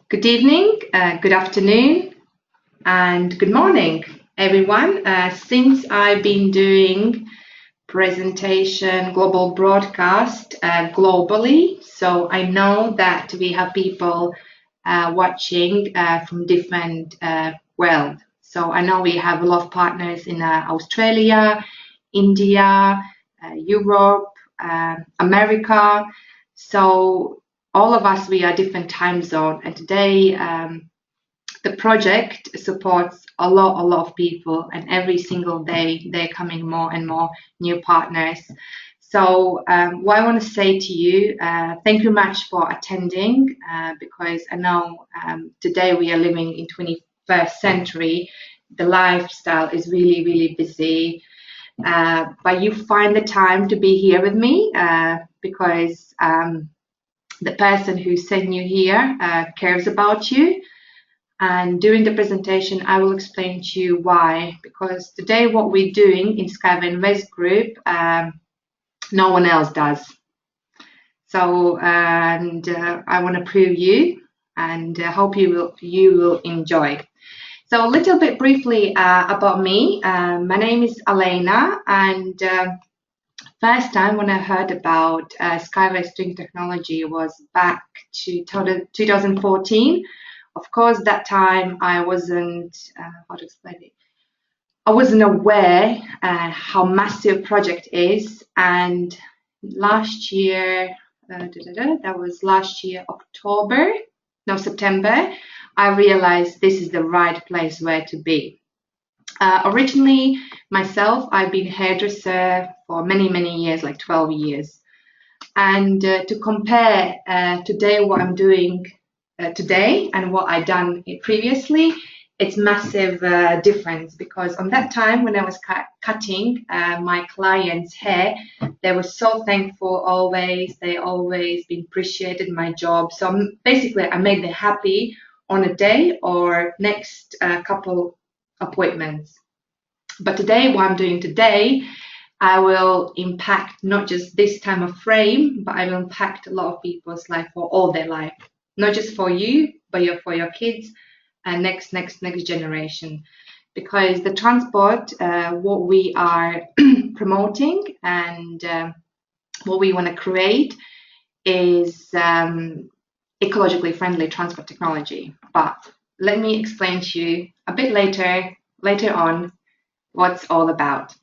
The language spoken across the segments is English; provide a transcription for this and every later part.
Good evening, good afternoon, and good morning, everyone. Since I've been doing presentation, global broadcast globally, so I know that we have people watching from different world. So I know we have a lot of partners in Australia, India, Europe, America. So all of us, we are different time zone, and today the project supports a lot of people, and every single day they're coming more and more new partners. So what I want to say to you, thank you much for attending, because I know today we are living in 21st century. The lifestyle is really busy, but you find the time to be here with me because the person who sent you here cares about you. And during the presentation, I will explain to you why. Because today what we're doing in SkyWay Invest Group, no one else does. So, and I want to prove you, and hope you will enjoy. So a little bit briefly about me. My name is Alena, and first time when I heard about SkyWay Technology was back to 2014. Of course, that time I wasn't, how to explain it, I wasn't aware how massive project is. And last year, that was last year, September, I realized this is the right place where to be. Originally, myself, I've been hairdresser for many years, like 12 years. And to compare today what I'm doing today and what I done previously, it's massive difference, because on that time when I was cutting my clients' hair, they were so thankful always. They always been appreciated my job. So basically I made them happy on a day or next couple appointments. But today, what I'm doing today, I will impact not just this time of frame, but I will impact a lot of people's life for all their life, not just for you, but for your kids and next generation. Because the transport, what we are promoting and what we want to create is ecologically friendly transport technology. But let me explain to you a bit later on what's all about.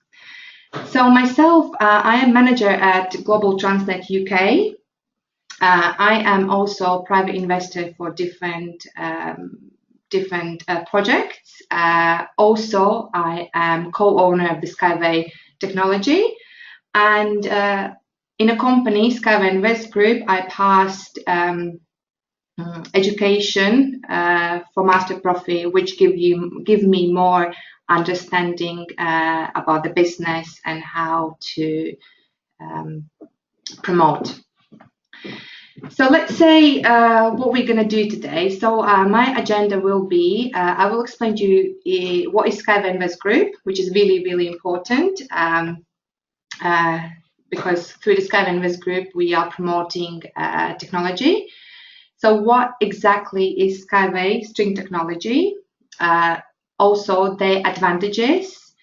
So myself, I am manager at Global Transnet UK. I am also a private investor for different projects. Also, I am co-owner of the SkyWay Technology, and in a company, SkyWay Invest Group, I passed education for master profit, which give me more understanding about the business and how to promote. So let's say what we're going to do today. So my agenda will be, I will explain to you what is SkyWay Invest Group, which is really important, because through the SkyWay Invest Group we are promoting technology. So what exactly is SkyWay String Technology? Also the advantages,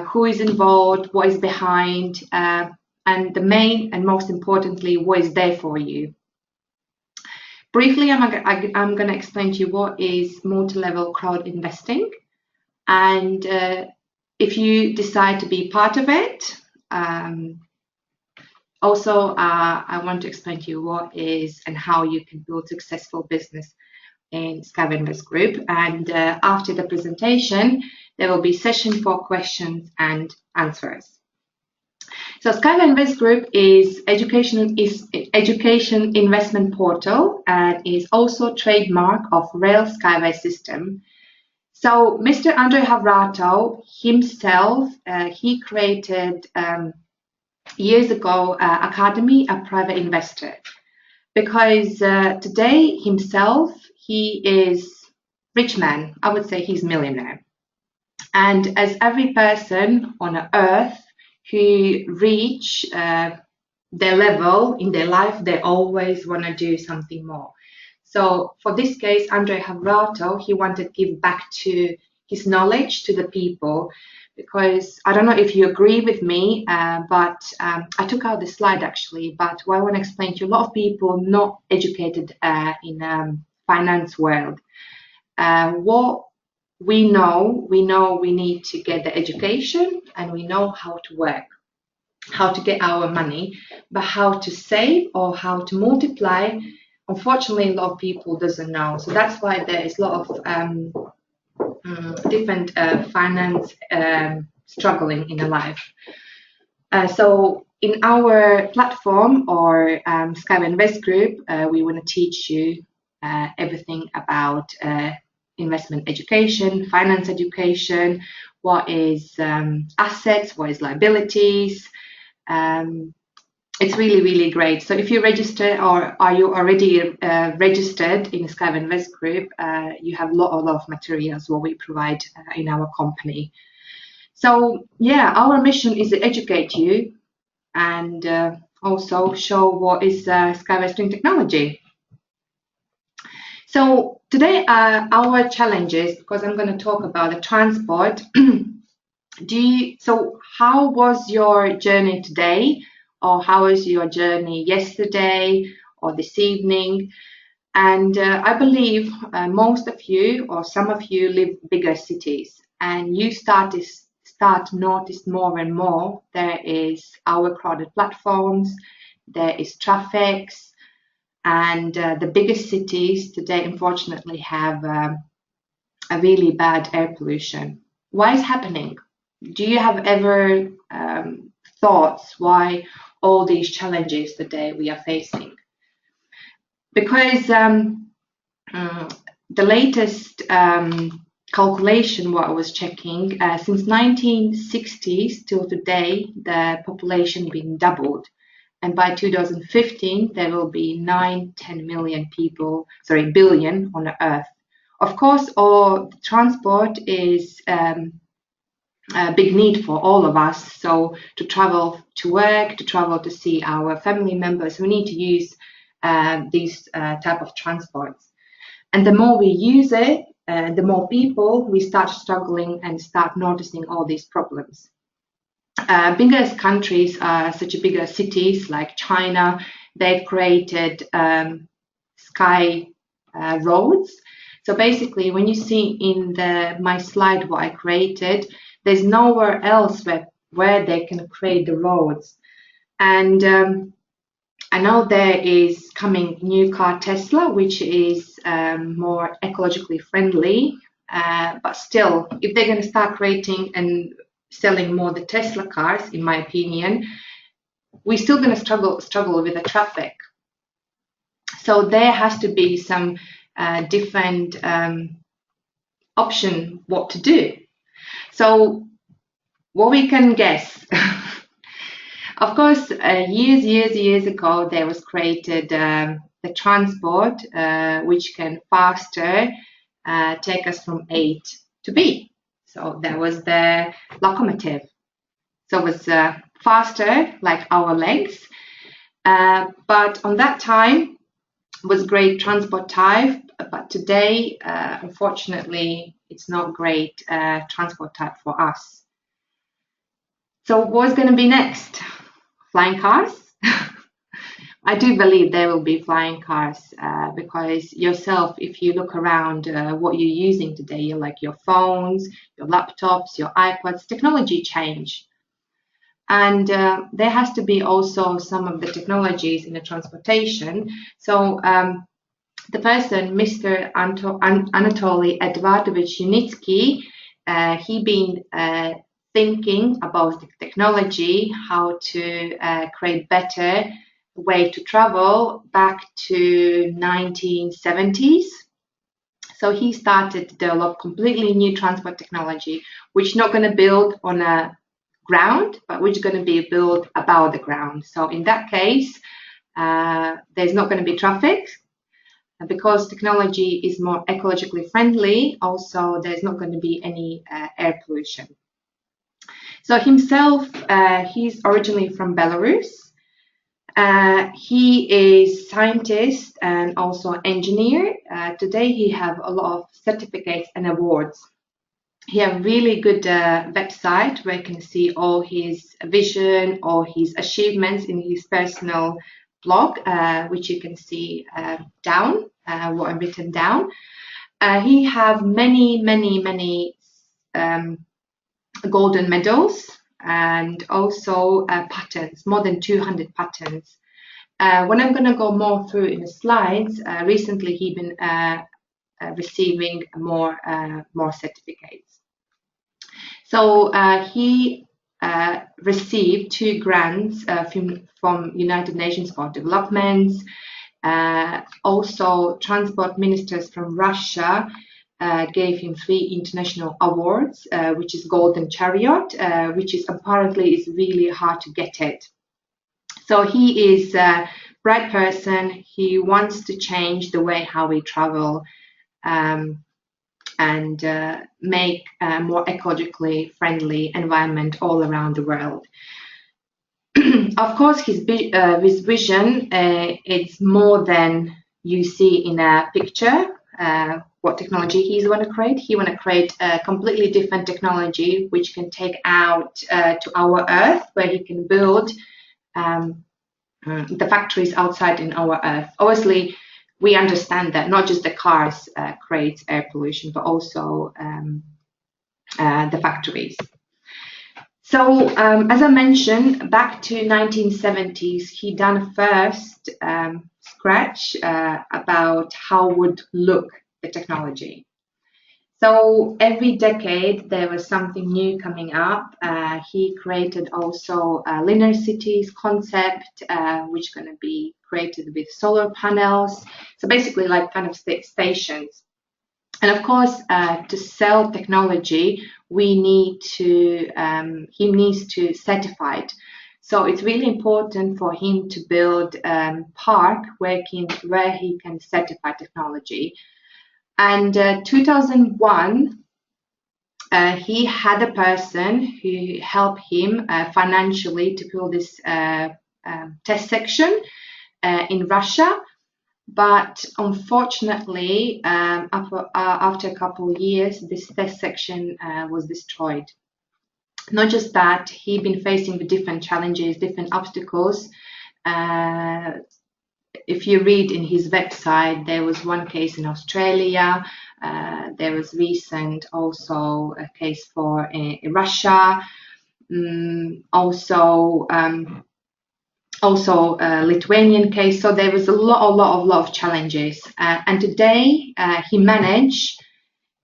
who is involved, what is behind, and the main and most importantly, what is there for you. Briefly, I'm going to explain to you what is multi-level crowd investing, and if you decide to be part of it. Also, I want to explain to you what is and how you can build successful business in SkyWay Invest Group. And after the presentation, there will be session for questions and answers. So SkyWay Invest Group is education investment portal and is also trademark of Rail Skyway system. So Mr. Andrei Havrato himself, he created years ago Academy, a private investor, because today himself, he is rich man. I would say he's millionaire. And as every person on earth who reach their level in their life, they always want to do something more. So for this case, Andrei Havrato, he wanted to give back to his knowledge to the people, because I don't know if you agree with me, but I took out the slide actually, but what I want to explain to you, a lot of people not educated in finance world. What we know we need to get the education, and we know how to work, how to get our money, but how to save or how to multiply, unfortunately, a lot of people doesn't know. So that's why there is a lot of different finance struggling in a life. So in our platform or SkyWay Invest Group, we want to teach you everything about investment education, finance education, what is assets, what is liabilities. It's really, really great. So if you register, or are you already registered in SkyWay Invest Group, you have a lot of materials what we provide in our company. So yeah, our mission is to educate you and also show what is SkyWay String technology. So today our challenges, because I'm going to talk about the transport. So how was your journey today? Or how was your journey yesterday or this evening? And I believe most of you or some of you live bigger cities, and you start to notice more and more there is overcrowded platforms, there is traffic, and the biggest cities today unfortunately have a really bad air pollution. Why is happening? Do you have ever thoughts why all these challenges today we are facing? Because the latest calculation what I was checking, since 1960s till today, the population been doubled, and by 2015 there will be 9-10 million people, billion on the earth. Of course, all transport is a big need for all of us. So to travel to work, to travel to see our family members, we need to use these type of transports. And the more we use it, the more people we start struggling and start noticing all these problems. Biggest countries are such bigger cities like China. They've created sky roads. So basically, when you see in my slide what I created, there's nowhere else where they can create the roads. And I know there is coming new car Tesla, which is more ecologically friendly. But still, if they're going to start creating and selling more the Tesla cars, in my opinion, we're still going to struggle with the traffic. So there has to be some different option what to do. So what we can guess, of course, years ago, there was created the transport which can faster take us from A to B. So that was the locomotive. So it was faster, like our legs. But on that time, it was great transport type. But today, unfortunately, it's not great transport type for us. So what's going to be next? Flying cars? I do believe there will be flying cars because yourself, if you look around what you're using today, like your phones, your laptops, your iPads, technology change. And there has to be also some of the technologies in the transportation. So the person, Mr. Anatoly Edvardovich Unitsky, he been thinking about the technology, how to create better way to travel back to 1970s. So he started to develop completely new transport technology, which is not going to build on a ground, but which is going to be built above the ground. So in that case, there's not going to be traffic. Because technology is more ecologically friendly, also there's not going to be any air pollution. So himself, he's originally from Belarus, He is scientist and also engineer. Today he have a lot of certificates and awards. He have really good website where you can see all his vision, all his achievements in his personal blog, which you can see down, what I've written down. He have many golden medals and also patents, more than 200 patents. When I'm going to go more through in the slides, recently he been receiving more certificates. So he received 2 grants from United Nations for Development. Also, transport ministers from Russia gave him 3 international awards, which is Golden Chariot, which is apparently is really hard to get it. So he is a bright person. He wants to change the way how we travel and make a more ecologically friendly environment all around the world. Of course, his vision it's more than you see in a picture. What technology he's want to create? He want to create a completely different technology which can take out to our Earth, where he can build the factories outside in our Earth. Obviously, we understand that not just the cars create air pollution, but also the factories. So, as I mentioned, back to 1970s, he done first scratch about how would look the technology. So every decade there was something new coming up. He created also a linear cities concept, which is going to be created with solar panels. So basically like kind of stations. And of course, to sell technology, we need to, he needs to certify it. So it's really important for him to build park where he can certify technology. And 2001, he had a person who helped him financially to build this test section in Russia. But unfortunately, after a couple of years, this test section was destroyed. Not just that, he'd been facing with different challenges, different obstacles. If you read in his website, there was one case in Australia. There was recent also a case for Russia. Also a Lithuanian case. So there was a lot of challenges. And today he managed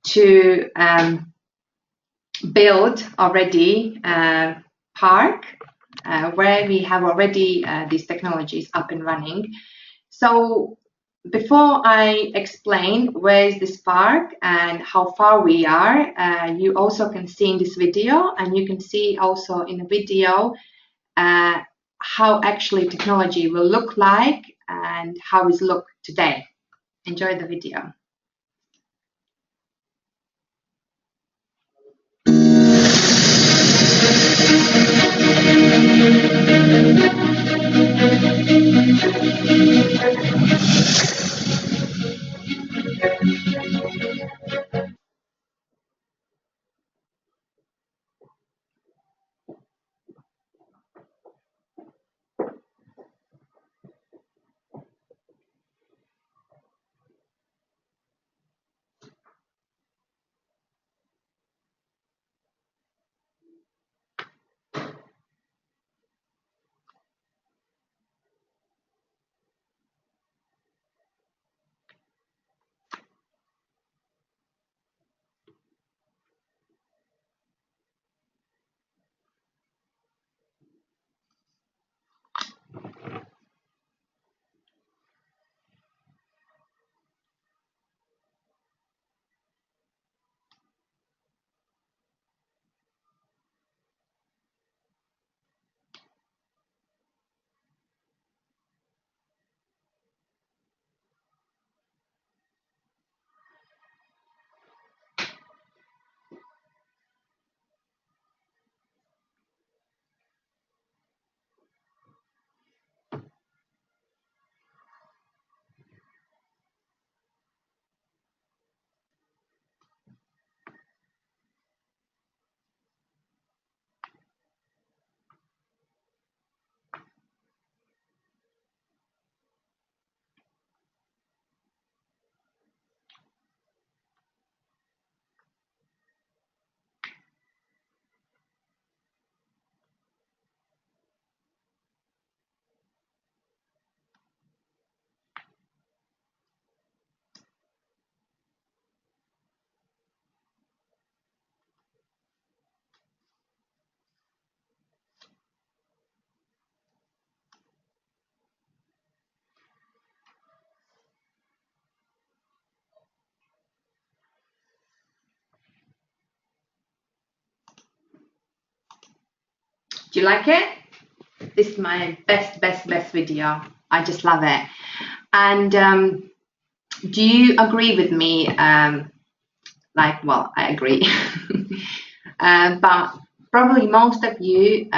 to build already a park where we have already these technologies up and running. So before I explain where is this park and how far we are, you also can see in this video, and you can see also in the video how actually technology will look like and how it looks today. Enjoy the video. Do you like it? This is my best video. I just love it. And do you agree with me? Well, I agree. But probably most of you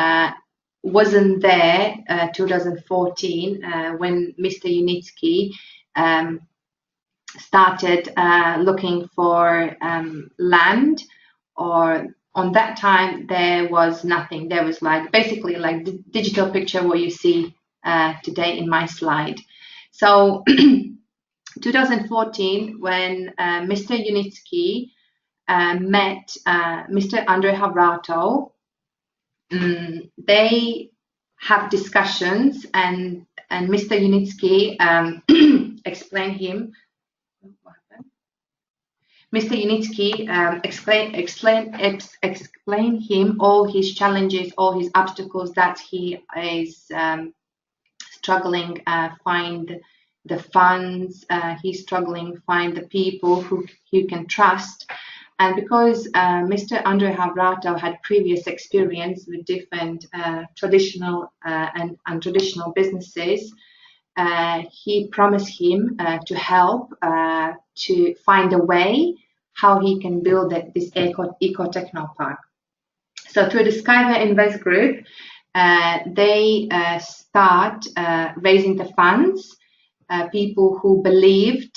wasn't there 2014 when Mr. Unitsky started looking for land, or on that time there was nothing. There was basically the digital picture what you see today in my slide. So 2014 when Mr. Unitsky met Mr. Andrei Havrato, they have discussions, and Mr. Unitsky explained him. Mr. Unitsky explained him all his challenges, all his obstacles that he is struggling find the funds. He's struggling find the people who you can trust. And because Mr. Andrei Havrato had previous experience with different traditional and untraditional businesses, he promised him to help to find a way how he can build this eco-techno park. So through the SkyWay Invest Group, they start raising the funds, people who believed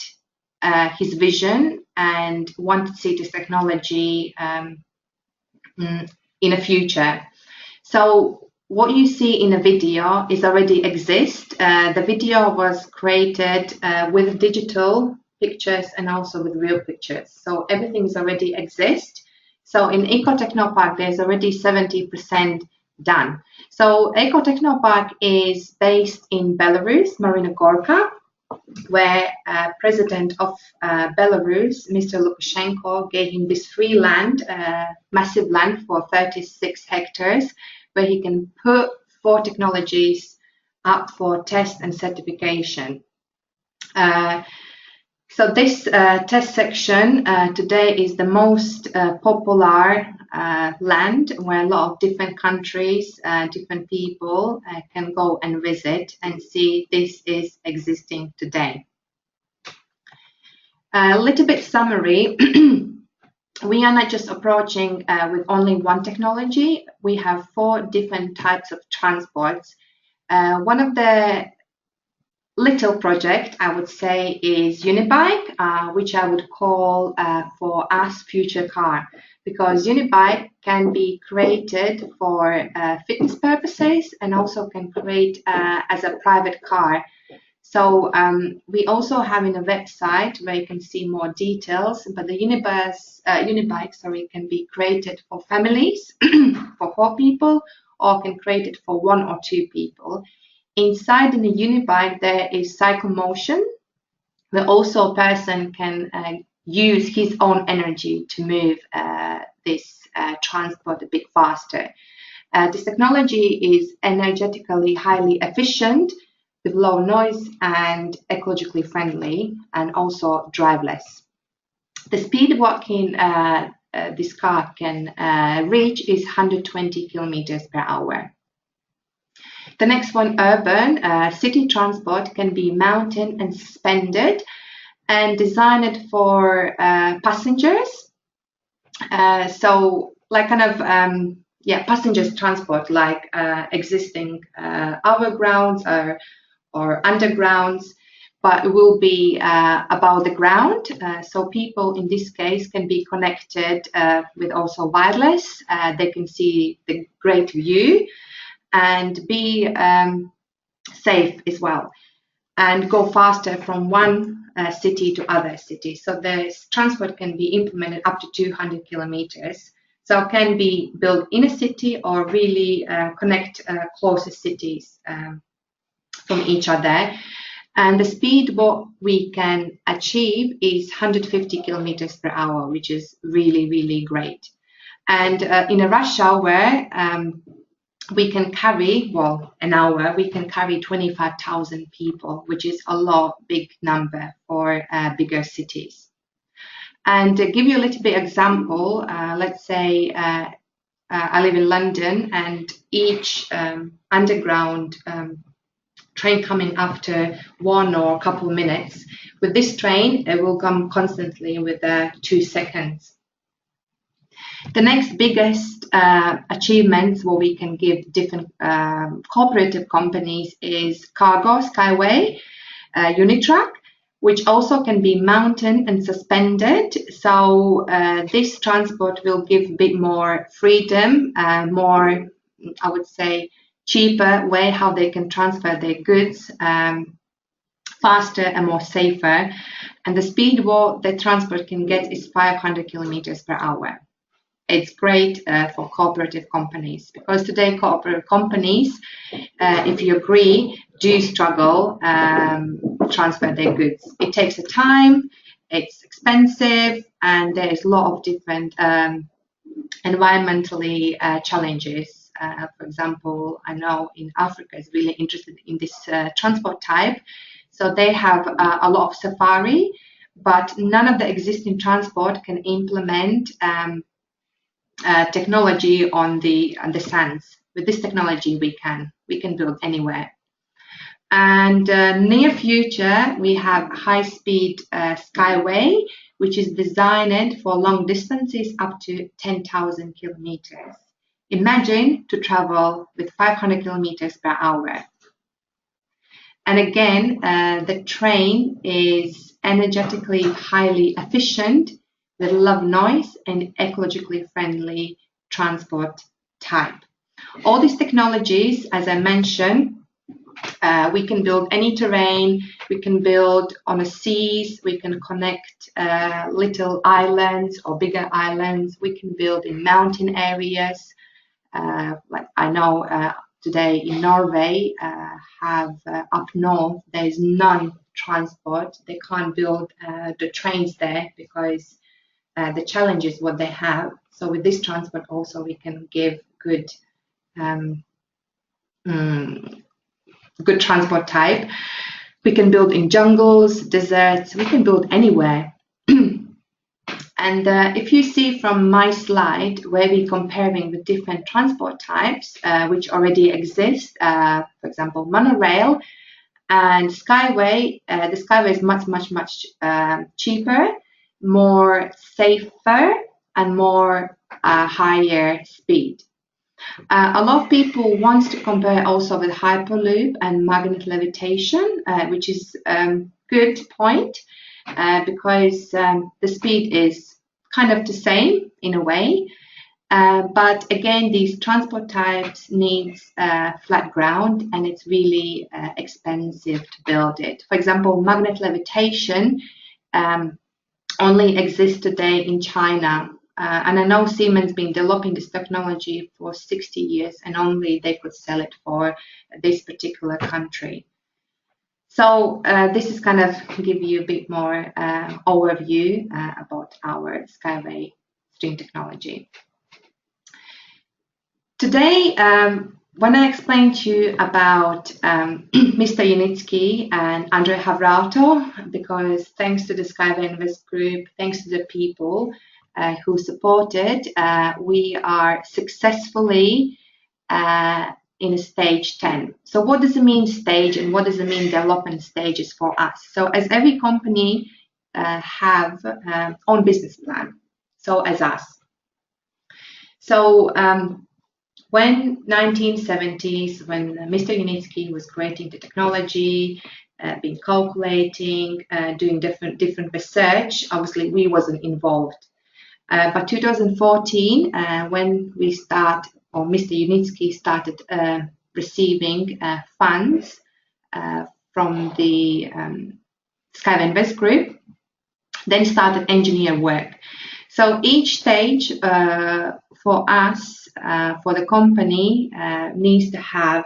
his vision and wanted to see this technology in the future. So what you see in the video is already exist. The video was created with digital pictures and also with real pictures. So everything is already exist. So in Eco Techno Park, there's already 70% done. So Eco Techno Park is based in Belarus, Marina Gorka, where President of Belarus, Mr. Lukashenko, gave him this free land, massive land for 36 hectares, where he can put 4 technologies up for test and certification. So this test section today is the most popular land where a lot of different countries, different people can go and visit and see this is existing today. A little bit summary. We are not just approaching with only one technology. We have 4 different types of transports. One of the little project, I would say, is Unibike, which I would call for us future car, because Unibike can be created for fitness purposes and also can create as a private car. So we also have in a website where you can see more details, but the Unibike can be created for families, for 4 people, or can create it for 1 or 2 people. Inside in the Unibike, there is cycle motion, where also a person can use his own energy to move this transport a bit faster. This technology is energetically highly efficient, with low noise and ecologically friendly, and also driveless. The speed walking this car can reach is 120 kilometers per hour. The next one, urban. City transport can be mounted and suspended and designed for passengers. So like passengers transport, like existing overgrounds or undergrounds, but it will be above the ground. So people in this case can be connected with also wireless. They can see the great view and be safe as well, and go faster from one city to other city. So this transport can be implemented up to 200 kilometers. So it can be built in a city or really connect closer cities from each other. And the speed what we can achieve is 150 kilometers per hour, which is really, really great. And in a rush hour, we can carry, an hour, we can carry 25,000 people, which is a big number for bigger cities. And to give you a little bit example, let's say I live in London, and each underground train coming after 1 or a couple of minutes. With this train, it will come constantly with 2 seconds. The next biggest achievements what we can give different cooperative companies is cargo, SkyWay, Unitrack, which also can be mounted and suspended. So this transport will give a bit more freedom, more, I would say, cheaper way how they can transfer their goods faster and more safer. And the speed what the transport can get is 500 kilometers per hour. It's great for cooperative companies, because today cooperative companies, if you agree, do struggle transfer their goods. It takes a time, it's expensive, and there is a lot of different environmentally challenges. For example, I know in Africa is really interested in this transport type, so they have a lot of safari, but none of the existing transport can implement technology on the sands. With this technology, we can build anywhere. And near future, we have high-speed SkyWay, which is designed for long distances up to 10,000 kilometers. Imagine to travel with 500 kilometers per hour. And again, the train is energetically highly efficient with low noise and ecologically friendly transport type. All these technologies, as I mentioned, we can build any terrain, we can build on the seas, we can connect little islands or bigger islands, we can build in mountain areas. Like I know today in Norway, up north, there is none transport. They can't build the trains there because the challenges what they have. So with this transport also we can give good good transport type. We can build in jungles, deserts, we can build anywhere. And if you see from my slide where we're comparing the different transport types which already exist, for example, monorail and SkyWay, the SkyWay is much cheaper, more safer, and more higher speed. A lot of people want to compare also with Hyperloop and magnet levitation, which is good point because the speed is kind of the same in a way. But again, these transport types needs flat ground, and it's really expensive to build it. For example, magnet levitation only exists today in China. And I know Siemens been developing this technology for 60 years, and only they could sell it for this particular country. So this is kind of give you a bit more overview about our SkyWay stream technology. Today, when I explained to you about Mr. Unitsky and Andrei Havrato, because thanks to the SkyWay Invest Group, thanks to the people who supported, we are successfully in stage 10. So what does it mean stage, and what does it mean development stages for us? So as every company have own business plan, so as us. So when 1970s, when Mr. Unitsky was creating the technology, been calculating, doing different research, obviously we wasn't involved. But 2014, when we start, or Mr. Unitsky started receiving funds from the SkyWay Invest Group, then started engineer work. So each stage for us, for the company, needs to have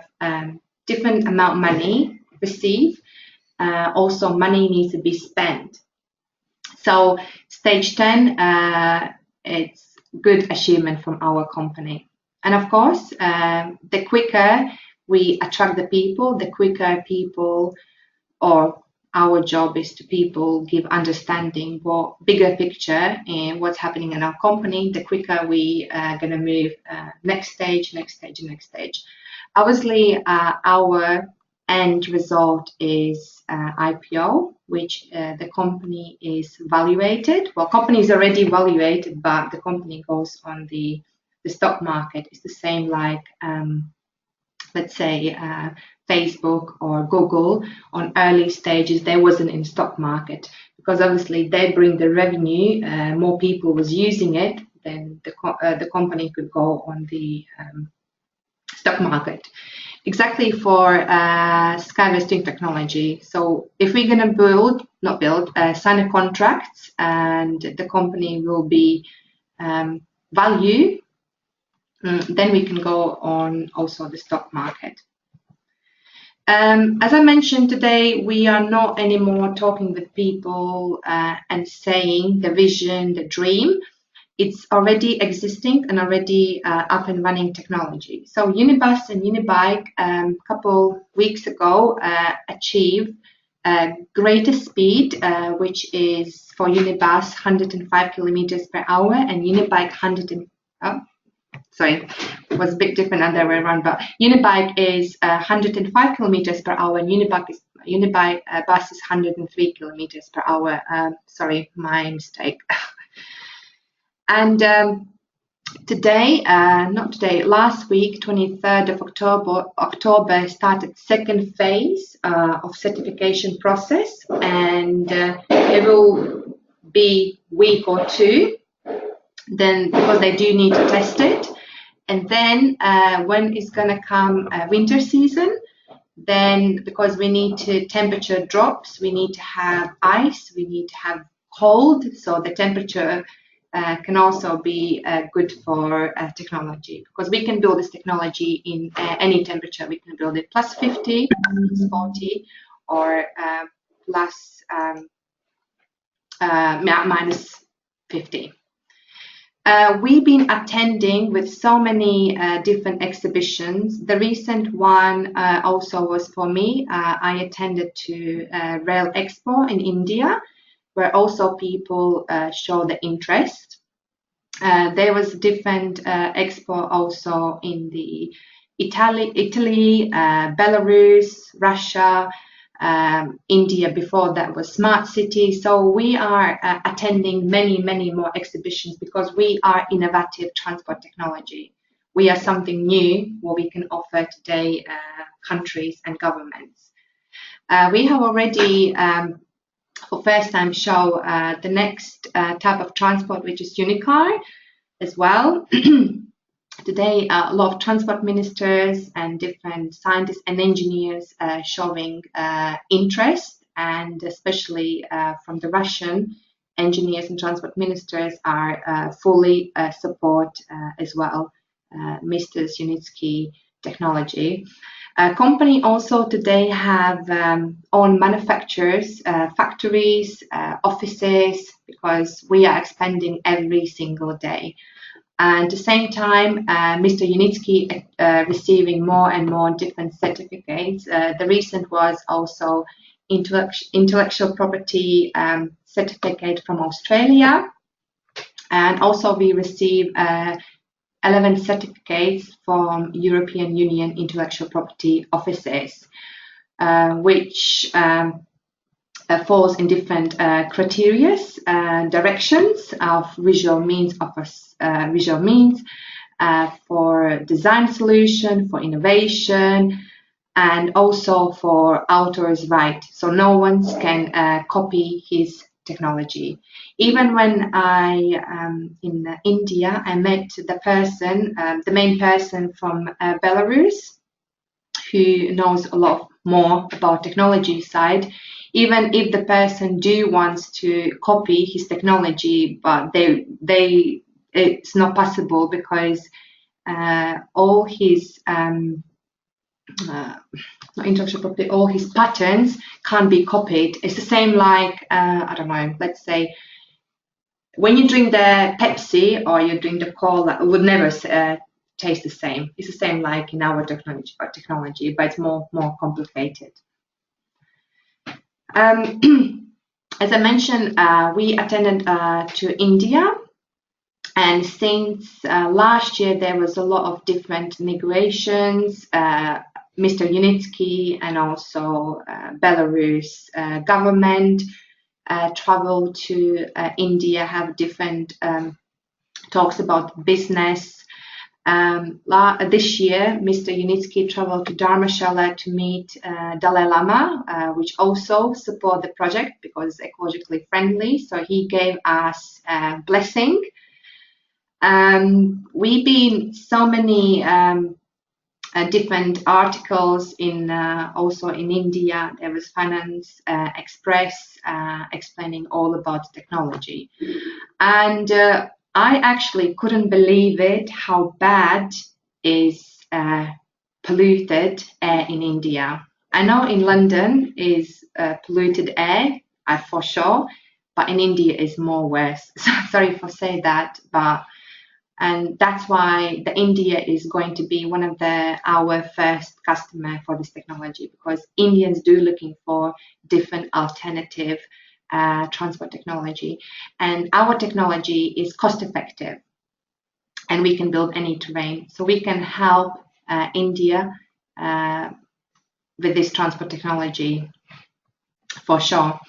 different amount of money received. Also, money needs to be spent. So stage 10, it's good achievement from our company. And of course, the quicker we attract the people, the quicker people, or our job is to people give understanding what bigger picture and what's happening in our company. The quicker we are going to move next stage. Obviously, our end result is IPO, which the company is valuated. Well, company is already valuated, but the company goes on the stock market. It's the same like, let's say, Facebook or Google. On early stages, they wasn't in stock market because obviously they bring the revenue. More people was using it, then the company could go on the stock market. Exactly for SkyWay Technology. So if we're going to sign a contract and the company will be value, then we can go on also the stock market. As I mentioned today, we are not anymore talking with people and saying the vision, the dream. It's already existing and already up and running technology. So Unibus and Unibike a couple weeks ago achieved greater speed, which is for Unibus 105 kilometers per hour and Unibike it was a bit different other way around, but Unibike is 105 kilometers per hour and Unibus is 103 kilometers per hour. Sorry, my mistake. And last week, 23rd of October, started second phase of certification process, and it will be week or two, then because they do need to test it. And then when it's going to come winter season, then because we need to temperature drops, we need to have ice, we need to have cold, so the temperature can also be good for technology, because we can build this technology in any temperature. We can build it plus 50, plus 40, or plus minus 50. We've been attending with so many different exhibitions. The recent one also was for me. I attended to Rail Expo in India, where also people show the interest. There was different expo also in the Italy, Belarus, Russia, India. Before that was Smart City. So we are attending many more exhibitions because we are innovative transport technology. We are something new what we can offer today countries and governments. We have already for first time show the next type of transport, which is unicar as well. Today, a lot of transport ministers and different scientists and engineers showing interest, and especially from the Russian engineers and transport ministers are fully support as well Mr. Unitsky technology. Company also today have own manufacturers, factories, offices, because we are expanding every single day. And at the same time, Mr. Unitsky receiving more and more different certificates. The recent was also intellectual property certificate from Australia. And also we received 11 certificates from European Union intellectual property offices, which falls in different criteria, directions of visual means, for design solution, for innovation, and also for author's right. So no one can copy his technology. Even when I in India, I met the person, the main person from Belarus, who knows a lot more about technology side. Even if the person wants to copy his technology, but it's not possible because all his intellectual property, all his patents can't be copied. It's the same like I don't know. Let's say when you drink the Pepsi or you drink the cola, it would never taste the same. It's the same like in our technology, but it's more complicated. As I mentioned, we attended to India, and since last year there was a lot of different negotiations. Mr. Unitsky and also Belarus government travel to India, have different talks about business. This year, Mr. Unitsky traveled to Dharamshala to meet Dalai Lama, which also support the project because it's ecologically friendly. So he gave us a blessing. We've been so many different articles in also in India. There was Finance Express explaining all about technology, and I actually couldn't believe it how bad is polluted air in India. I know in London is polluted air for sure, but in India is more worse. Sorry for saying that, but. And that's why the India is going to be one of our first customer for this technology, because Indians do looking for different alternative transport technology, and our technology is cost effective, and we can build any terrain, so we can help India with this transport technology for sure.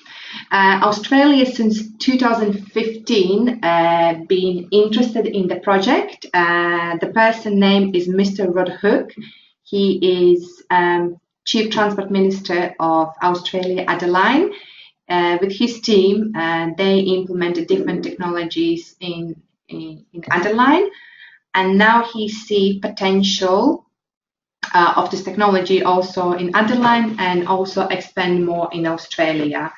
Australia since 2015 been interested in the project. The person name is Mr. Rod Hook. He is Chief Transport Minister of Australia, Adelaide. With his team, they implemented different technologies in Adelaide, and now he see potential of this technology also in Adelaide and also expand more in Australia.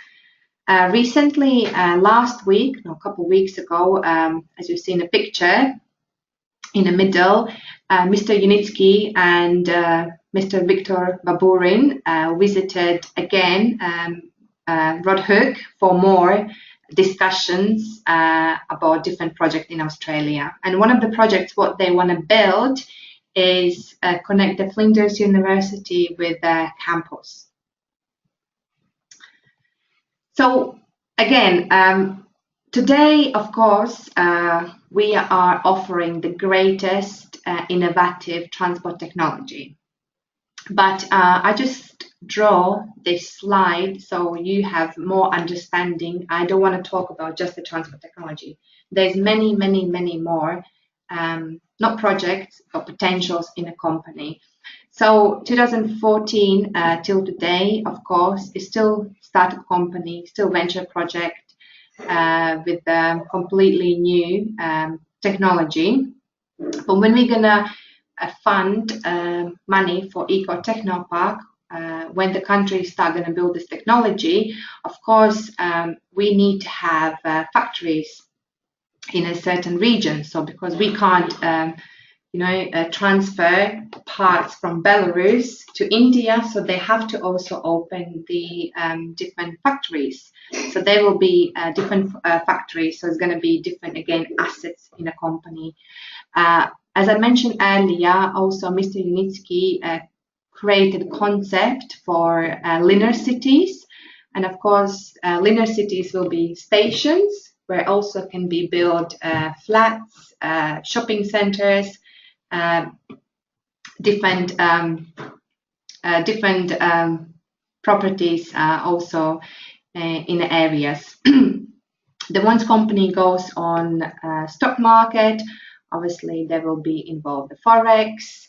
Recently, last week, a couple of weeks ago, as you see in the picture in the middle, Mr. Unitsky and Mr. Victor Baburin visited again Rod Hook for more discussions about different projects in Australia. And one of the projects what they want to build is connect the Flinders University with the campus. So again, today, of course, we are offering the greatest innovative transport technology. But I just draw this slide so you have more understanding. I don't want to talk about just the transport technology. There's many, many, many more, not projects, but potentials in a company. So 2014 till today, of course, is still startup company, still venture project with completely new technology. But when we're gonna fund money for Eco Techno Park, when the countries start gonna build this technology, of course, we need to have factories in a certain region. So because we can't transfer parts from Belarus to India, so they have to also open the different factories. So there will be different factories, so it's going to be different, again, assets in a company. As I mentioned earlier, also Mr. Unitsky created a concept for linear cities. And of course, linear cities will be stations where also can be built flats, shopping centers, different properties also in the areas. The once company goes on stock market, obviously there will be involved the forex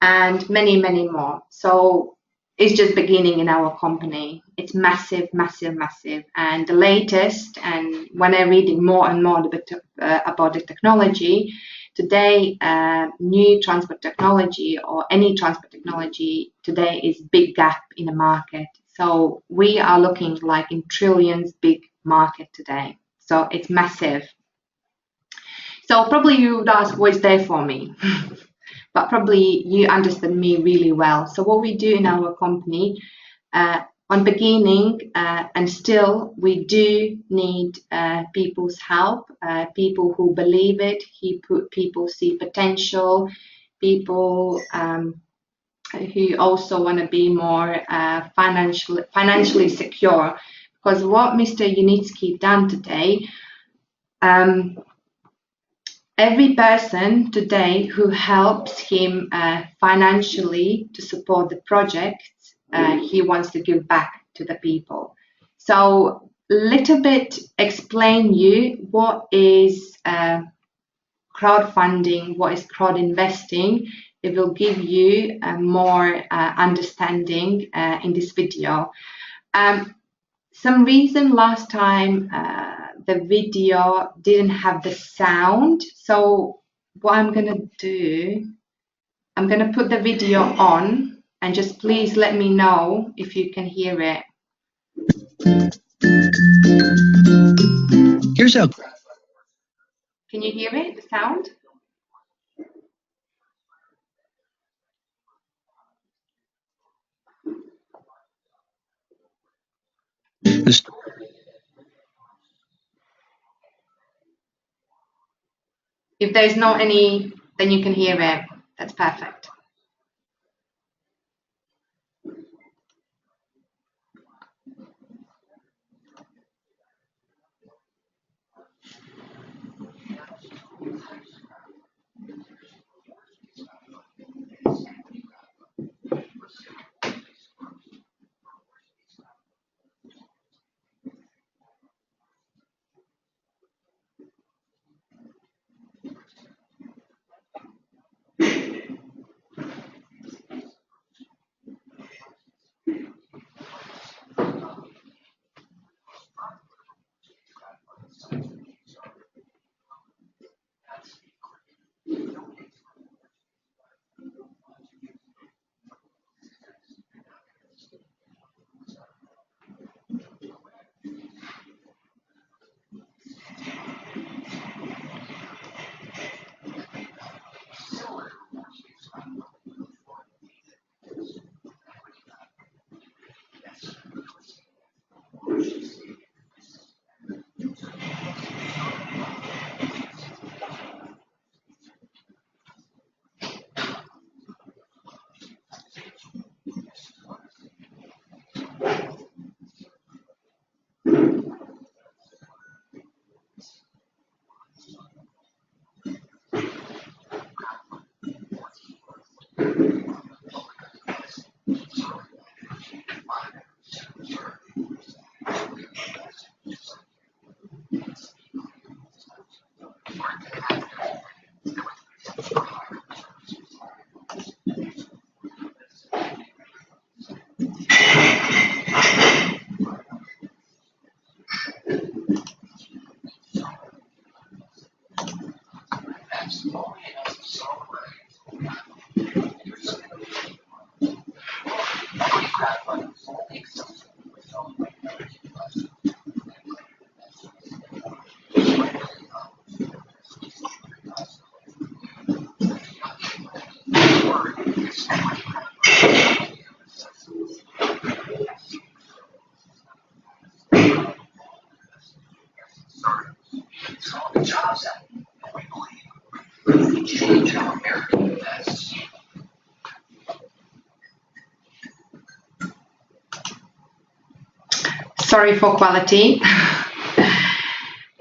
and many, many more. So it's just beginning in our company. It's massive, massive, massive. And the latest, and when I'm reading more and more about the technology, today, new transport technology or any transport technology today is big gap in the market. So we are looking like in trillions big market today. So it's massive. So probably you would ask, what's there for me? But probably you understand me really well. So what we do in our company, on beginning and still, we do need people's help, people who believe it, people see potential, people who also want to be more financially secure. Because what Mr. Unitsky done today, every person today who helps him financially to support the project, he wants to give back to the people. So little bit explain you what is crowdfunding, what is crowd investing. It will give you more understanding in this video. Some reason last time the video didn't have the sound, so what I'm gonna do, I'm gonna put the video on and just please let me know if you can hear it. Here's how. Can you hear it, the sound? If there's not any, then you can hear it. That's perfect. Sorry for quality.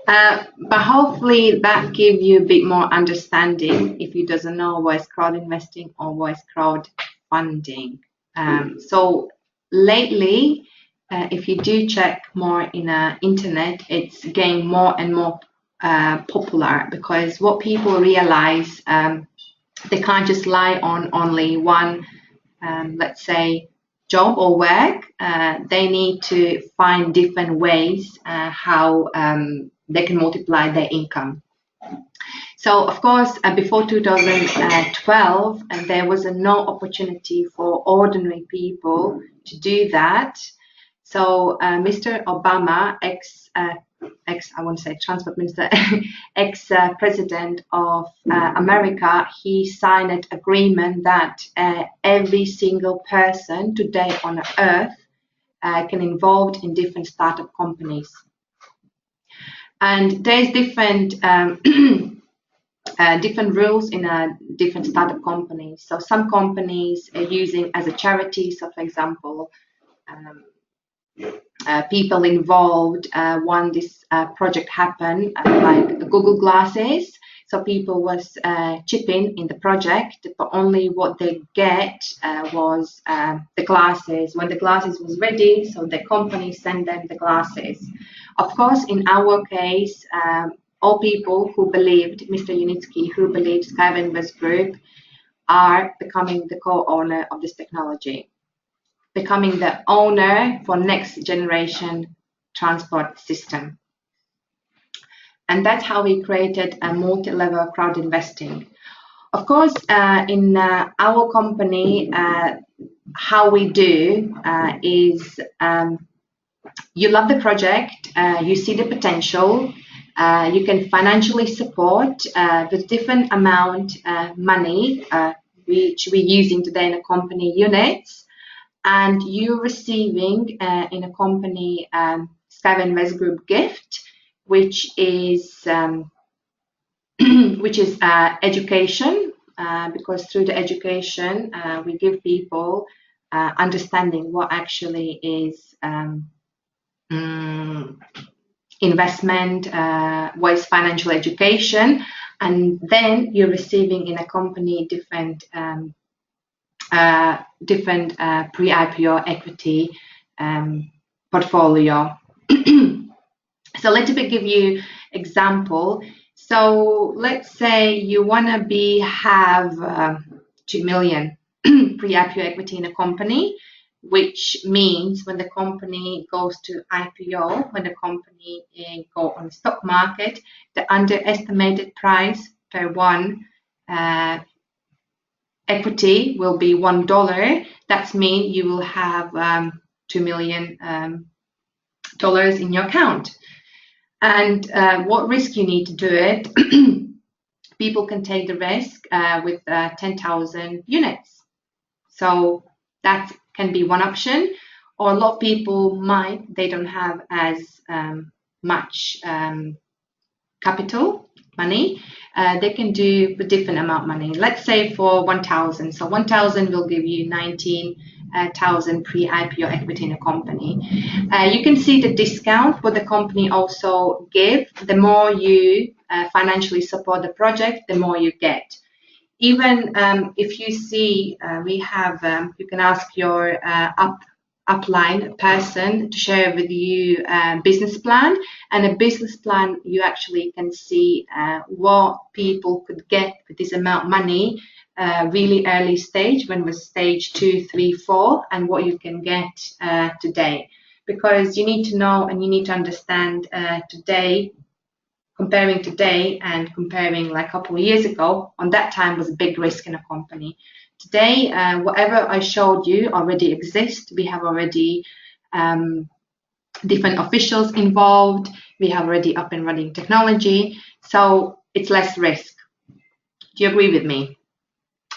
But hopefully that gives you a bit more understanding if you doesn't know what is crowd investing or what is crowdfunding. So lately, if you do check more in internet, it's getting more and more popular, because what people realize, they can't just rely on only one, let's say, job or work. They need to find different ways how they can multiply their income. So of course, before 2012, there was no opportunity for ordinary people to do that. So Mr. Obama, I won't say transport minister, ex-president of America, he signed an agreement that every single person today on earth can involved in different startup companies. And there's different different rules in different startup companies. So some companies are using as a charity. So for example, people involved want this project happen, like Google Glasses. So people was chipping in the project, but only what they get was the glasses. When the glasses was ready, so the company sent them the glasses. Of course, in our case, all people who believed Mr. Unitsky, who believed SkyWay Invest Group, are becoming the co-owner of this technology, becoming the owner for next generation transport system. And that's how we created a multi-level crowd investing. Of course, in our company, how we do is you love the project, you see the potential, you can financially support with different amount money, which we're using today in a company units, and you're receiving in a company SkyWay Invest Group gift, which is education, because through the education we give people understanding what actually is investment, what is financial education, and then you're receiving in a company different pre-IPO equity portfolio. So let me give you example. So let's say you want to have 2 million pre-IPO equity in a company, which means when the company goes to IPO, when the company go on the stock market, the underestimated price per one equity will be $1. That means you will have $2 million in your account. And what risk you need to do it? People can take the risk with 10,000 units. So that can be one option. Or a lot of people they don't have as much capital money. They can do a different amount of money. Let's say for 1,000. So 1,000 will give you 19,000 pre-IPO equity in a company. You can see the discount what the company also give. The more you financially support the project, the more you get. Even if you see, we have, you can ask your upline person to share with you a business plan, and a business plan you actually can see what people could get with this amount of money really early stage, when it was stage 2, 3, 4, and what you can get today. Because you need to know and you need to understand today, comparing today and comparing like a couple of years ago, on that time was a big risk in a company. Today, whatever I showed you already exists. We have already different officials involved. We have already up and running technology. So it's less risk. Do you agree with me?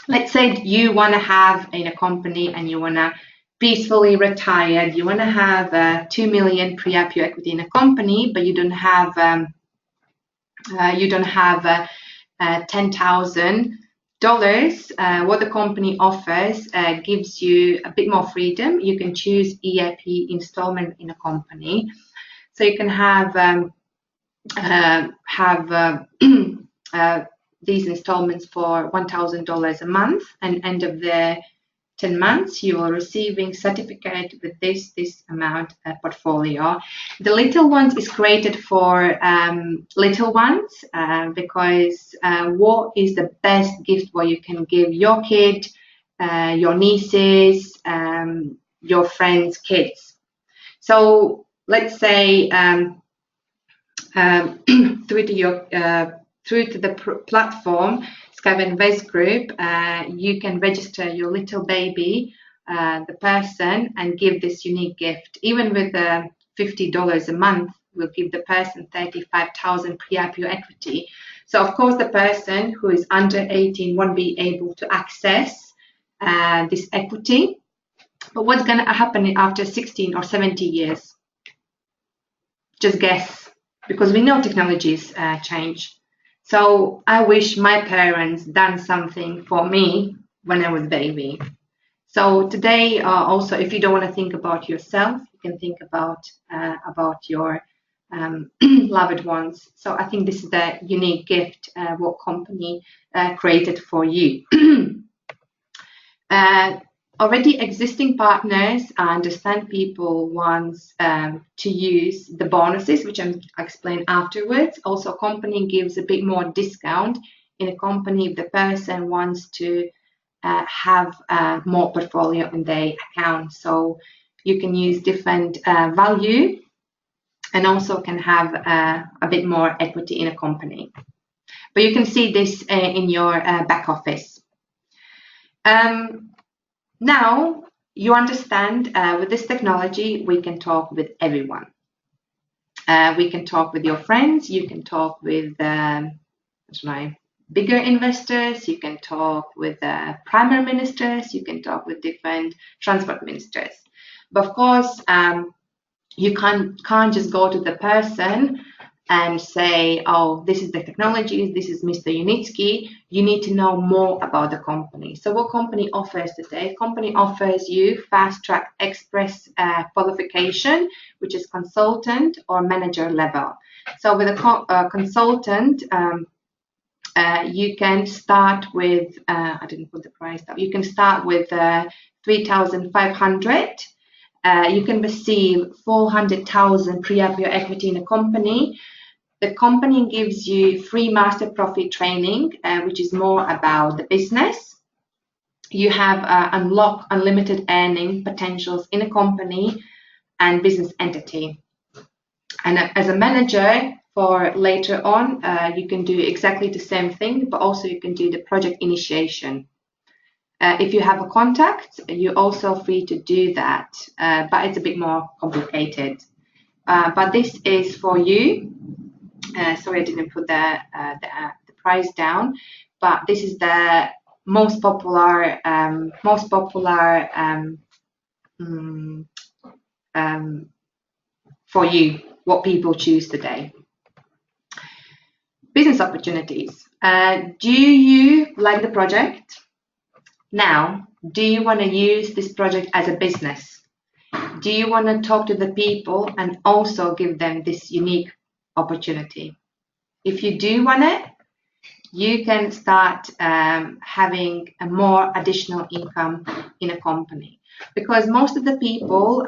Let's say you want to have in a company and you want to peacefully retire. You want to have 2 million pre-IPO equity in a company, but you don't have $10,000. What the company offers gives you a bit more freedom. You can choose EIP installment in a company, so you can have these installments for $1,000 a month, and end of the 10 months you are receiving certificate with this amount portfolio. The little ones is created for little ones because what is the best gift what you can give your kid, your nieces, your friends' kids. So let's say through to the platform SkyWay Invest Group, you can register your little baby, the person, and give this unique gift. Even with $50 a month, we'll give the person 35,000 pre-IPO equity. So of course the person who is under 18 won't be able to access this equity. But what's going to happen after 16 or 70 years? Just guess, because we know technologies change. So I wish my parents done something for me when I was a baby. So today, also, if you don't want to think about yourself, you can think about your loved ones. So I think this is the unique gift what company created for you. Already existing partners understand people wants to use the bonuses, which I'll explain afterwards. Also, company gives a bit more discount in a company if the person wants to have more portfolio in their account. So you can use different value and also can have a bit more equity in a company. But you can see this in your back office. Now you understand with this technology, we can talk with everyone. We can talk with your friends. You can talk with bigger investors. You can talk with prime ministers. You can talk with different transport ministers. But of course, you can't just go to the person and say, oh, this is the technology, this is Mr. Unitsky. You need to know more about the company. So what company offers today? Company offers you fast track express qualification, which is consultant or manager level. So with a consultant, you can start with, I didn't put the price down, you can start with 3,500. You can receive 400,000 pre-IPO equity in a company. The company gives you free master profit training, which is more about the business. You have unlock unlimited earning potentials in a company and business entity. And as a manager for later on, you can do exactly the same thing, but also you can do the project initiation. If you have a contact, you're also free to do that, but it's a bit more complicated. But this is for you. Sorry, I didn't put the price down, but this is the most popular for you, what people choose today. Business opportunities. Do you like the project? Now, do you want to use this project as a business? Do you want to talk to the people and also give them this unique opportunity? If you do want it, you can start having a more additional income in a company. Because most of the people,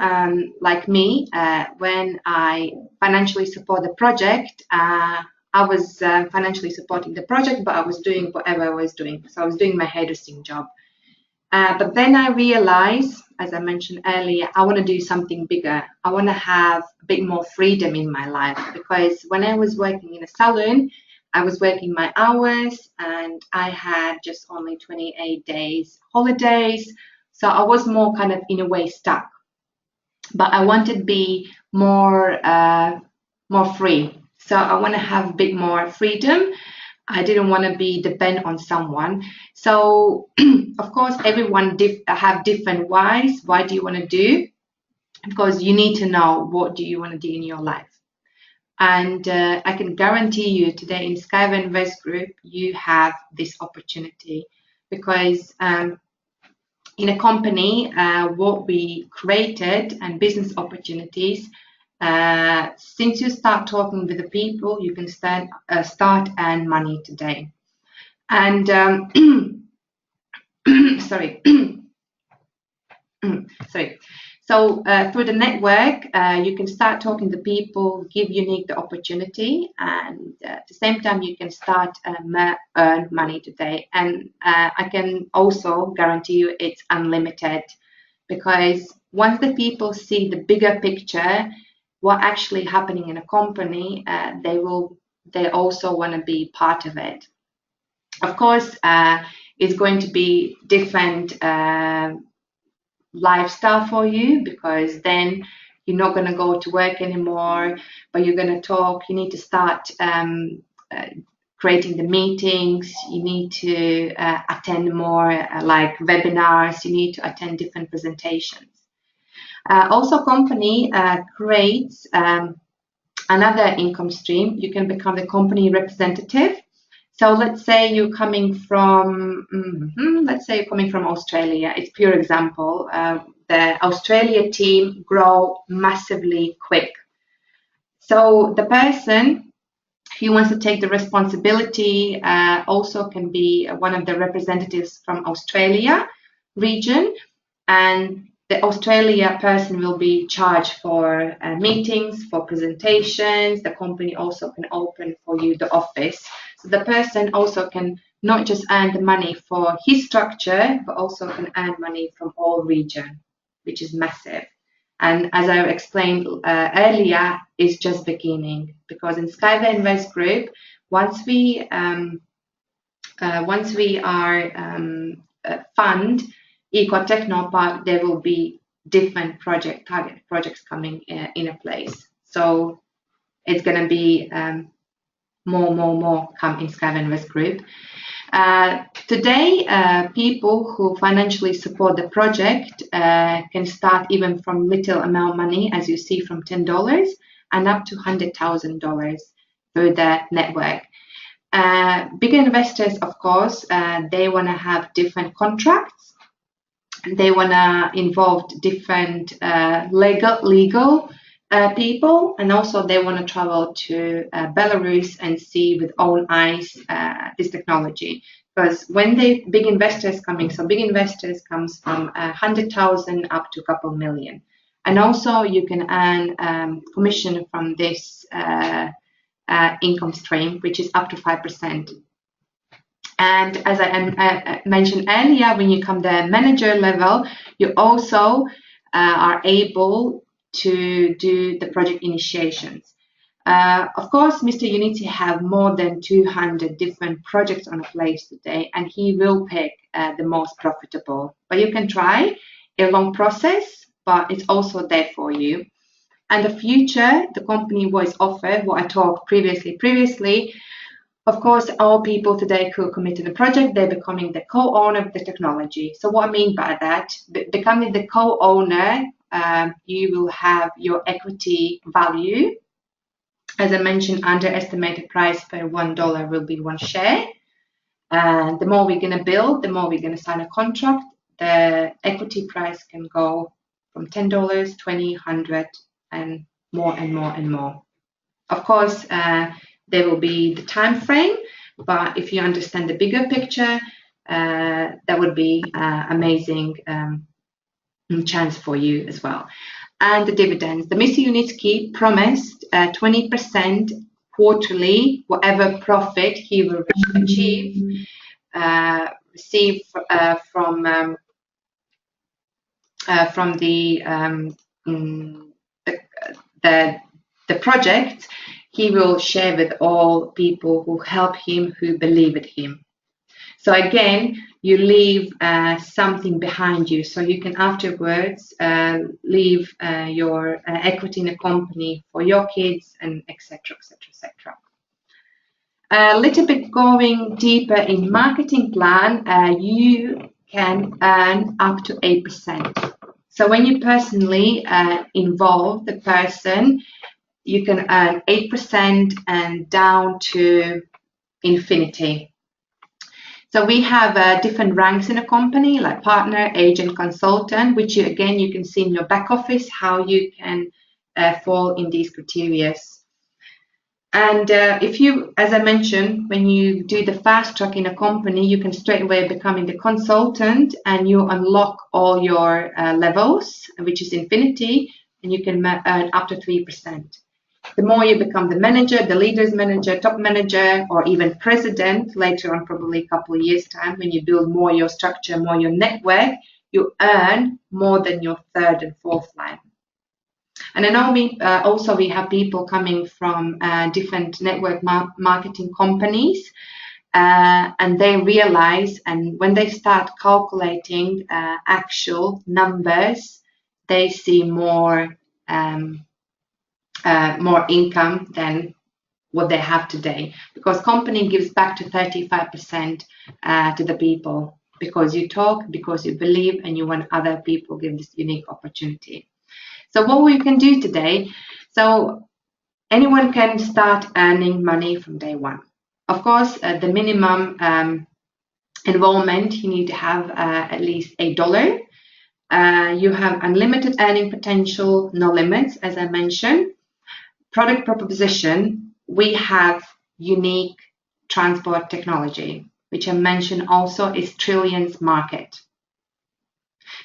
like me, when I financially support the project, I was financially supporting the project, but I was doing whatever I was doing. So I was doing my hairdressing job. But then I realized, as I mentioned earlier, I want to do something bigger. I want to have a bit more freedom in my life, because when I was working in a salon, I was working my hours and I had just only 28 days holidays. So I was more kind of in a way stuck. But I wanted to be more free. So I want to have a bit more freedom. I didn't want to be dependent on someone. So, of course, everyone have different whys. Why do you want to do? Because you need to know what do you want to do in your life. And I can guarantee you today in SkyWay Invest Group, you have this opportunity. Because in a company, what we created and business opportunities, since you start talking with the people, you can start earn money today. And sorry. So through the network, you can start talking to people, give unique the opportunity, and at the same time you can start earn money today. And I can also guarantee you it's unlimited, because once the people see the bigger picture, what actually happening in a company, they also want to be part of it. Of course, it's going to be different lifestyle for you, because then you're not going to go to work anymore, but you're going to talk. You need to start creating the meetings. You need to attend more like webinars. You need to attend different presentations. Also, company creates another income stream. You can become the company representative. So let's say you're coming from, Australia. It's pure example. The Australia team grow massively quick. So the person who wants to take the responsibility also can be one of the representatives from Australia region, and the Australia person will be charged for meetings, for presentations. The company also can open for you the office. So the person also can not just earn the money for his structure, but also can earn money from all region, which is massive. And as I explained earlier, it's just beginning, because in SkyWay Invest Group, once we are fund Eco Technopark, there will be different target projects coming in a place. So it's going to be more come in SkyWay Invest Group. Today, people who financially support the project can start even from little amount of money, as you see, from $10 and up to $100,000 through the network. Bigger investors, of course, they want to have different contracts. They want to involve different legal people, and also they want to travel to Belarus and see with own eyes this technology. Because when the big investors coming, so big investors comes from 100,000 up to a couple million, and also you can earn commission from this income stream, which is up to 5%. And as I mentioned earlier, when you come the manager level, you also are able to do the project initiations. Of course, Mr. Unity have more than 200 different projects on a place today, and he will pick the most profitable. But you can try a long process, but it's also there for you. And the future, the company was offered what I talked previously. Of course, all people today who commit to the project, they're becoming the co-owner of the technology. So what I mean by that, becoming the co-owner, you will have your equity value. As I mentioned, underestimated price per $1 will be 1 share. The more we're going to build, the more we're going to sign a contract. The equity price can go from $10, $20, $100, and more and more and more. Of course, there will be the time frame, but if you understand the bigger picture, that would be amazing chance for you as well. And the dividends. The Mr. Unitsky promised 20% quarterly, whatever profit he will achieve, receive from the project. He will share with all people who help him, who believe in him. So again, you leave something behind you, so you can afterwards leave your equity in a company for your kids, and etc., etc., etc. A little bit going deeper in marketing plan, you can earn up to 8%. So when you personally involve the person, you can earn 8% and down to infinity. So we have different ranks in a company, like partner, agent, consultant, which you can see in your back office how you can fall in these criteria. And if you, as I mentioned, when you do the fast track in a company, you can straight away becoming the consultant, and you unlock all your levels, which is infinity, and you can earn up to 3%. The more you become the manager, the leaders manager, top manager, or even president later on, probably a couple of years time, when you build more your structure, more your network, you earn more than your third and fourth line. And I know also we have people coming from different network marketing companies, and they realize, and when they start calculating actual numbers, they see more income than what they have today, because company gives back to 35% to the people, because you talk, because you believe, and you want other people give this unique opportunity. So what we can do today, so anyone can start earning money from day one, Of course, the minimum involvement, you need to have at least $8. You have unlimited earning potential, no limits, as I mentioned. Product proposition, we have unique transport technology, which I mentioned also is trillions market.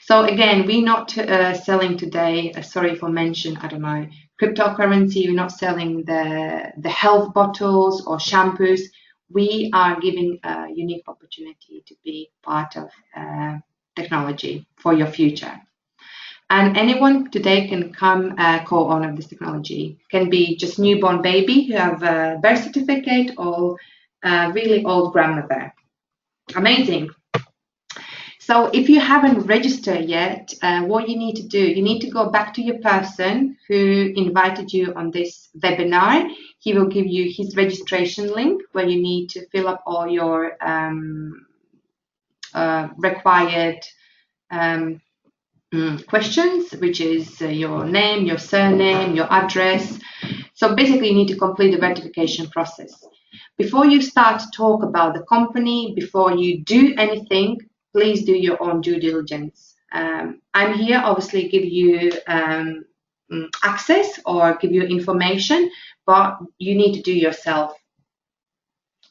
So again, we're not selling today, sorry for mention, I don't know, cryptocurrency, we're not selling the health bottles or shampoos. We are giving a unique opportunity to be part of technology for your future. And anyone today can come co-owner of this technology. Can be just newborn baby who have a birth certificate or really old grandmother. Amazing. So if you haven't registered yet, what you need to do, you need to go back to your person who invited you on this webinar. He will give you his registration link where you need to fill up all your required questions, which is your name, your surname, your address. So basically you need to complete the verification process. Before you start to talk about the company, before you do anything, please do your own due diligence. I'm here obviously give you access or give you information, but you need to do yourself.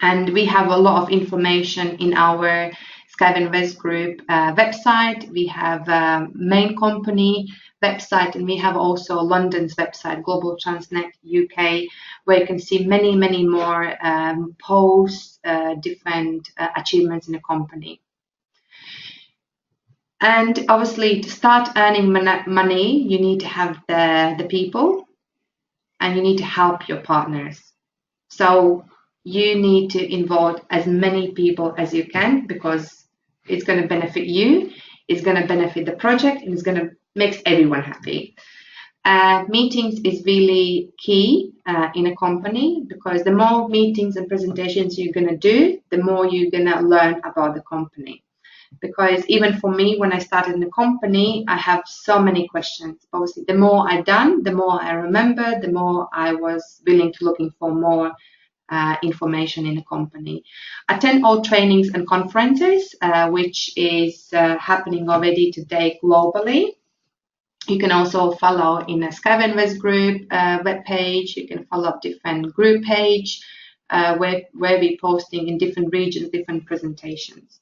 And we have a lot of information in our SkyWay Invest Group website. We have main company website, and we have also London's website, Global Transnet UK, where you can see many, many more posts, different achievements in the company. And obviously, to start earning money, you need to have the people, and you need to help your partners. So you need to involve as many people as you can, because it's going to benefit you, it's going to benefit the project, and it's going to make everyone happy. Meetings is really key in a company, because the more meetings and presentations you're going to do, the more you're going to learn about the company. Because even for me, when I started in the company, I have so many questions. Obviously, the more I done, the more I remember, the more I was willing to looking for more information in the company. Attend all trainings and conferences, which is happening already today globally. You can also follow in a SkyWay Invest Group webpage. You can follow up different group page where we're posting in different regions, different presentations.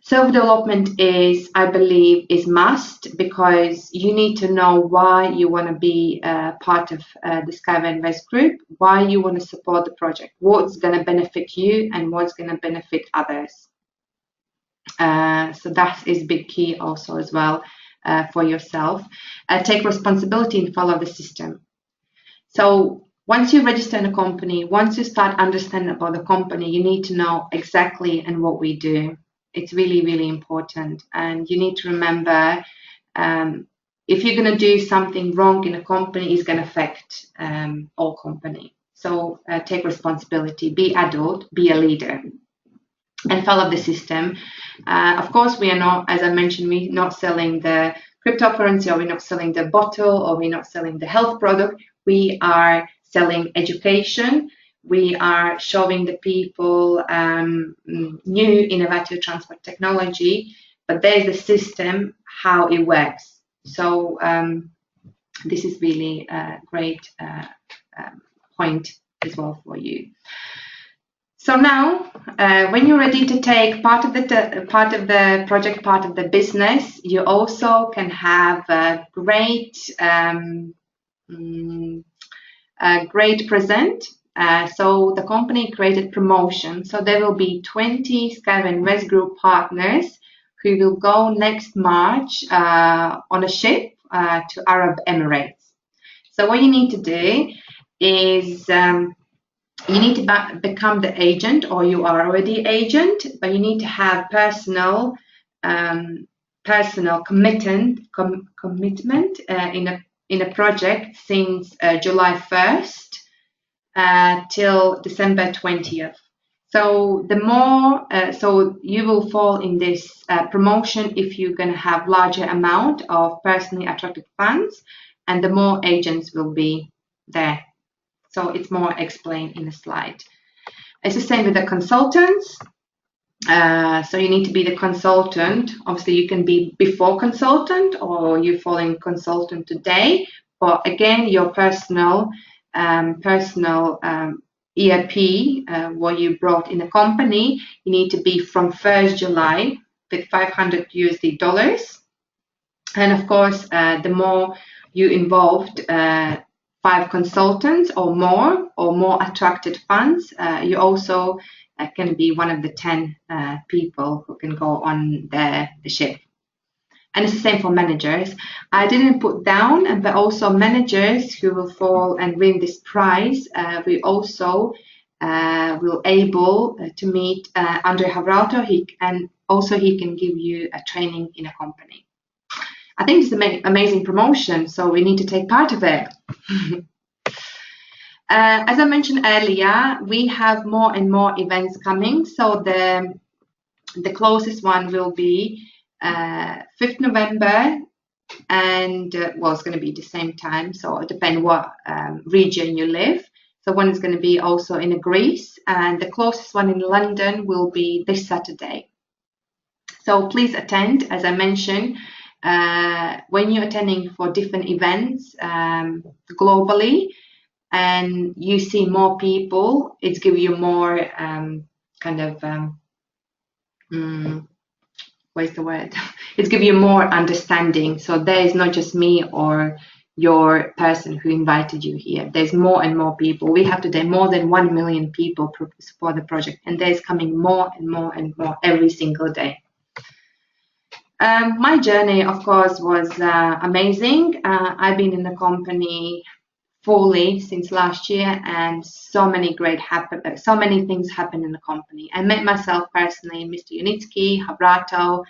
Self-development is, I believe, is must, because you need to know why you want to be part of the SkyWay Invest Group, why you want to support the project, what's going to benefit you and what's going to benefit others. So that is big key also as well for yourself. Take responsibility and follow the system. So once you register in a company, once you start understanding about the company, you need to know exactly and what we do. It's really, really important. And you need to remember, if you're going to do something wrong in a company, it's going to affect all company. So take responsibility, be adult, be a leader, and follow the system. Of course, we are not, as I mentioned, we're not selling the cryptocurrency, or we're not selling the bottle, or we're not selling the health product. We are selling education. We are showing the people new innovative transport technology, but there's the system, how it works. So this is really a great point as well for you. So now, when you're ready to take part of the project, part of the business, you also can have a great present. So the company created promotion. So there will be 20 SkyWay Invest Group partners who will go next March on a ship to Arab Emirates. So what you need to do is you need to become the agent, or you are already agent, but you need to have personal commitment in a project since July 1st. Till December 20th. So the more, so you will fall in this promotion if you're going to have larger amount of personally attracted funds, and the more agents will be there. So it's more explained in the slide. It's the same with the consultants. So you need to be the consultant. Obviously, you can be before consultant or you're following consultant today. But again, your personal ERP, what you brought in the company, you need to be from 1st July with $500. And of course, the more you involved, 5 consultants or more attracted funds, you also can be one of the 10 people who can go on the ship. And it's the same for managers. I didn't put down, but also managers who will fall and win this prize, we also will able to meet Andre Havrato. He can give you a training in a company. I think it's an amazing promotion, so we need to take part of it. As I mentioned earlier, we have more and more events coming. So the closest one will be 5th November, and well, it's going to be the same time, so it depends what region you live. So one is going to be also in Greece, and the closest one in London will be this Saturday. So please attend. As I mentioned, when you're attending for different events globally, and you see more people, it's give you more what's the word? It's give you more understanding. So there is not just me or your person who invited you here. There's more and more people. We have today more than 1 million people for the project, and there's coming more and more and more every single day. My journey, of course, was amazing. I've been in the company fully since last year, and so many things happen in the company. I met myself personally, Mr. Unitsky, Havrato.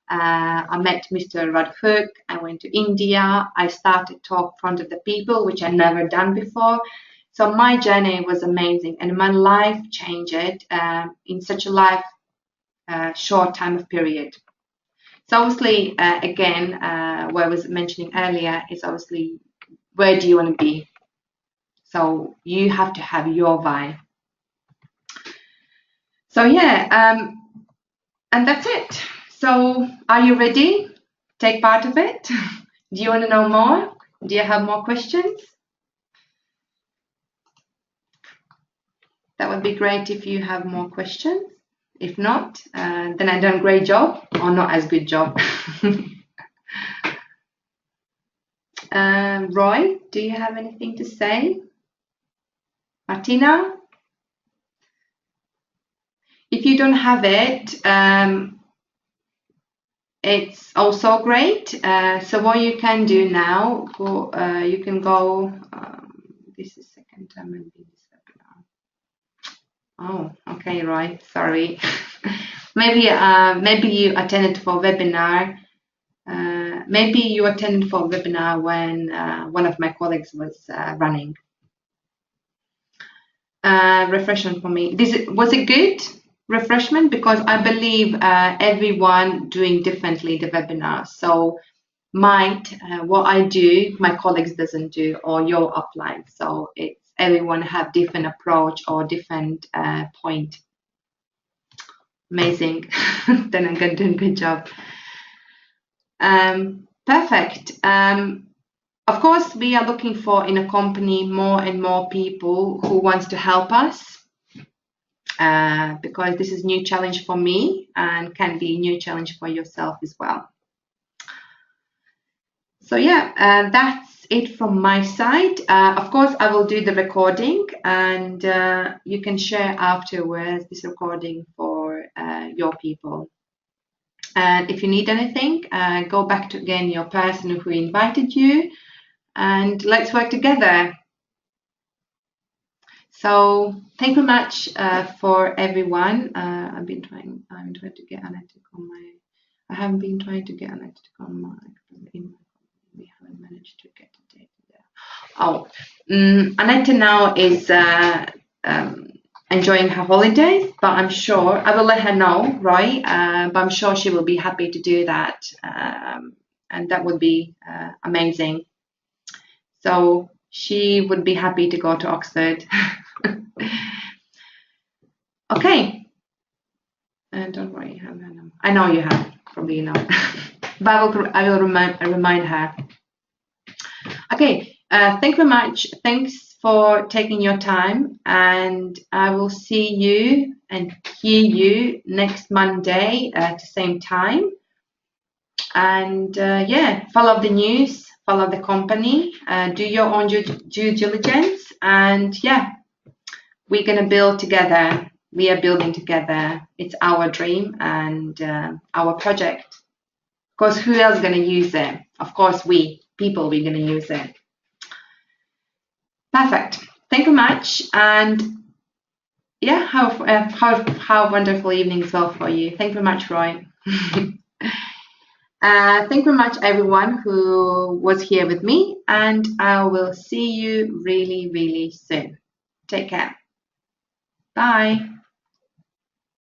I met Mr. Radhuk. I went to India. I started talk in front of the people, which I never done before. So my journey was amazing, and my life changed in such a short time of period. So obviously, again, what I was mentioning earlier is obviously, where do you want to be? So you have to have your why. So yeah, and that's it. So are you ready? Take part of it. Do you want to know more? Do you have more questions? That would be great if you have more questions. If not, then I've done a great job or not as good job. Roy, do you have anything to say? Martina? If you don't have it, it's also great. So what you can do now, you can go, this is the second time I'm doing this webinar. Oh, okay, Roy, sorry. Maybe you attended for webinar. Maybe you attended for a webinar when one of my colleagues was running. Refreshment for me. Was it good refreshment? Because I believe everyone doing differently the webinar. So what I do, my colleagues doesn't do, or your upline. So it's everyone have different approach or different point. Amazing. Then I'm going to do a good job. Perfect. Of course, we are looking for in a company more and more people who wants to help us, because this is a new challenge for me and can be a new challenge for yourself as well. So yeah, that's it from my side. Of course, I will do the recording, and you can share afterwards this recording for your people. And if you need anything, go back to again your person who invited you, and let's work together. So thank you much for everyone. I'm trying to get Annette on my. I haven't been trying to get Annette on my. We haven't managed to get the data there. Oh, Annette now is enjoying her holidays, but I'm sure I will let her know, right? But I'm sure she will be happy to do that, and that would be amazing. So she would be happy to go to Oxford. Okay. Don't worry, you have her number. I know you have, probably you know. But I will remind her. Okay. Thank you very much. Thanks for taking your time, and I will see you and hear you next Monday at the same time. And yeah, follow the news, follow the company, do your own due diligence, and yeah, we're gonna build together. We are building together. It's our dream and our project. Of course, who else is gonna use it? Of course, we're gonna use it. Perfect. Thank you much, and yeah, how wonderful evening as well for you. Thank you very much, Roy. Thank you very much, everyone who was here with me, and I will see you really, really soon. Take care. Bye.